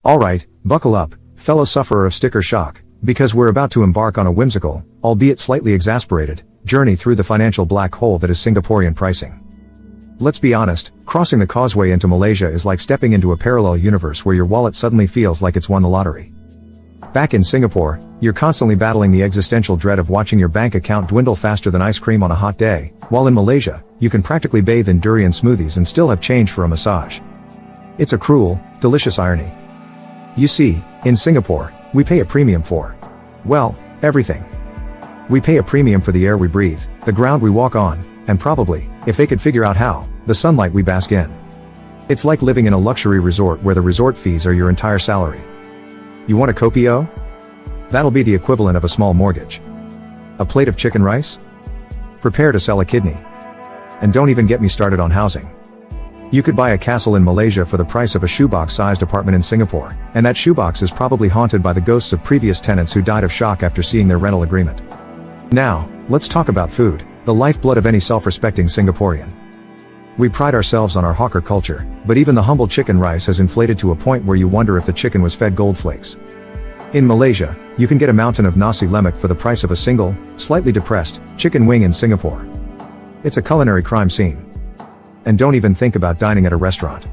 Alright, buckle up, fellow sufferer of sticker shock, because we're about to embark on a whimsical, albeit slightly exasperated, journey through the financial black hole that is Singaporean pricing. Let's be honest, crossing the causeway into Malaysia is like stepping into a parallel universe where your wallet suddenly feels like it's won the lottery. Back in Singapore, you're constantly battling the existential dread of watching your bank account dwindle faster than ice cream on a hot day, while in Malaysia, you can practically bathe in durian smoothies and still have change for a massage. It's a cruel, delicious irony. You see, in Singapore, we pay a premium for, well, everything. We pay a premium for the air we breathe, the ground we walk on, and probably, if they could figure out how, the sunlight we bask in. It's like living in a luxury resort where the resort fees are your entire salary. You want a copio? That'll be the equivalent of a small mortgage. A plate of chicken rice? Prepare to sell a kidney. And don't even get me started on housing. You could buy a castle in Malaysia for the price of a shoebox-sized apartment in Singapore, and that shoebox is probably haunted by the ghosts of previous tenants who died of shock after seeing their rental agreement. Now, let's talk about food, the lifeblood of any self-respecting Singaporean. We pride ourselves on our hawker culture, but even the humble chicken rice has inflated to a point where you wonder if the chicken was fed gold flakes. In Malaysia, you can get a mountain of nasi lemak for the price of a single, slightly depressed, chicken wing in Singapore. It's a culinary crime scene. And don't even think about dining at a restaurant.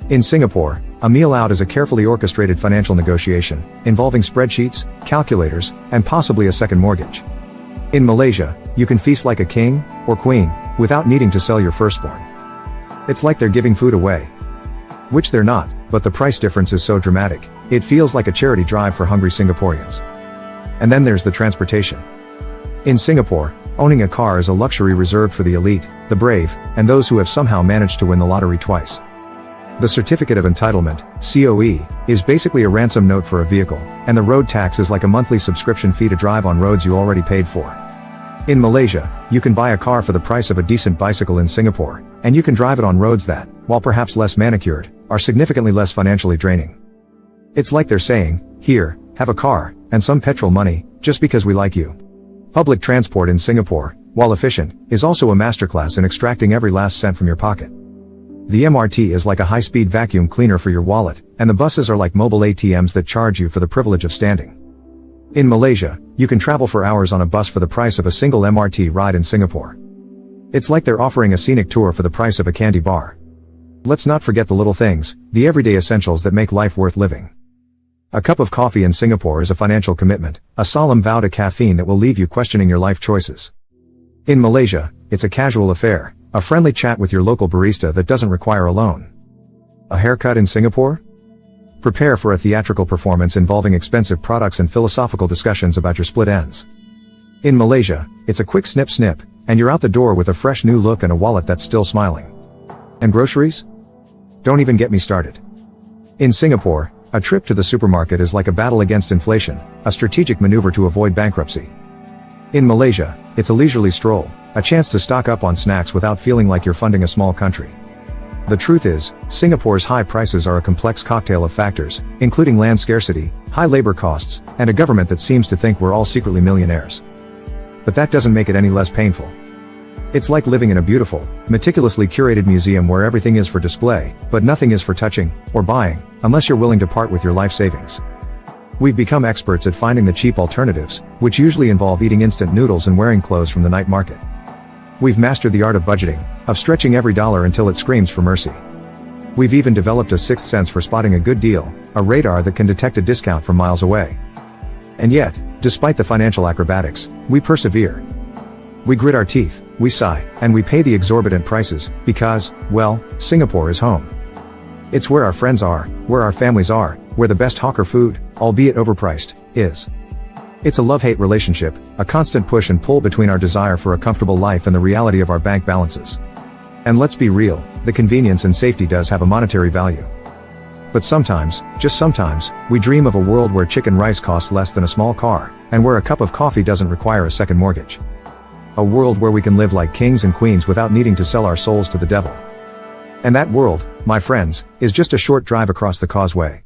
In Singapore, a meal out is a carefully orchestrated financial negotiation, involving spreadsheets, calculators, and possibly a second mortgage. In Malaysia, you can feast like a king, or queen, without needing to sell your firstborn. It's like they're giving food away. Which they're not, but the price difference is so dramatic, it feels like a charity drive for hungry Singaporeans. And then there's the transportation. In Singapore, owning a car is a luxury reserved for the elite, the brave, and those who have somehow managed to win the lottery twice. The Certificate of Entitlement, COE, is basically a ransom note for a vehicle, and the road tax is like a monthly subscription fee to drive on roads you already paid for. In Malaysia, you can buy a car for the price of a decent bicycle in Singapore, and you can drive it on roads that, while perhaps less manicured, are significantly less financially draining. It's like they're saying, here, have a car, and some petrol money, just because we like you. Public transport in Singapore, while efficient, is also a masterclass in extracting every last cent from your pocket. The MRT is like a high-speed vacuum cleaner for your wallet, and the buses are like mobile ATMs that charge you for the privilege of standing. In Malaysia, you can travel for hours on a bus for the price of a single MRT ride in Singapore. It's like they're offering a scenic tour for the price of a candy bar. Let's not forget the little things, the everyday essentials that make life worth living. A cup of coffee in Singapore is a financial commitment, a solemn vow to caffeine that will leave you questioning your life choices. In Malaysia, it's a casual affair, a friendly chat with your local barista that doesn't require a loan. A haircut in Singapore? Prepare for a theatrical performance involving expensive products and philosophical discussions about your split ends. In Malaysia, it's a quick snip, and you're out the door with a fresh new look and a wallet that's still smiling. And groceries? Don't even get me started. In Singapore, a trip to the supermarket is like a battle against inflation, a strategic maneuver to avoid bankruptcy. In Malaysia, it's a leisurely stroll, a chance to stock up on snacks without feeling like you're funding a small country. The truth is, Singapore's high prices are a complex cocktail of factors, including land scarcity, high labor costs, and a government that seems to think we're all secretly millionaires. But that doesn't make it any less painful. It's like living in a beautiful, meticulously curated museum where everything is for display, but nothing is for touching, or buying, unless you're willing to part with your life savings. We've become experts at finding the cheap alternatives, which usually involve eating instant noodles and wearing clothes from the night market. We've mastered the art of budgeting, of stretching every dollar until it screams for mercy. We've even developed a sixth sense for spotting a good deal, a radar that can detect a discount from miles away. And yet, despite the financial acrobatics, we persevere. We grit our teeth, we sigh, and we pay the exorbitant prices, because, well, Singapore is home. It's where our friends are, where our families are, where the best hawker food, albeit overpriced, is. It's a love-hate relationship, a constant push and pull between our desire for a comfortable life and the reality of our bank balances. And let's be real, the convenience and safety does have a monetary value. But sometimes, just sometimes, we dream of a world where chicken rice costs less than a small car, and where a cup of coffee doesn't require a second mortgage. A world where we can live like kings and queens without needing to sell our souls to the devil. And that world, my friends, is just a short drive across the causeway.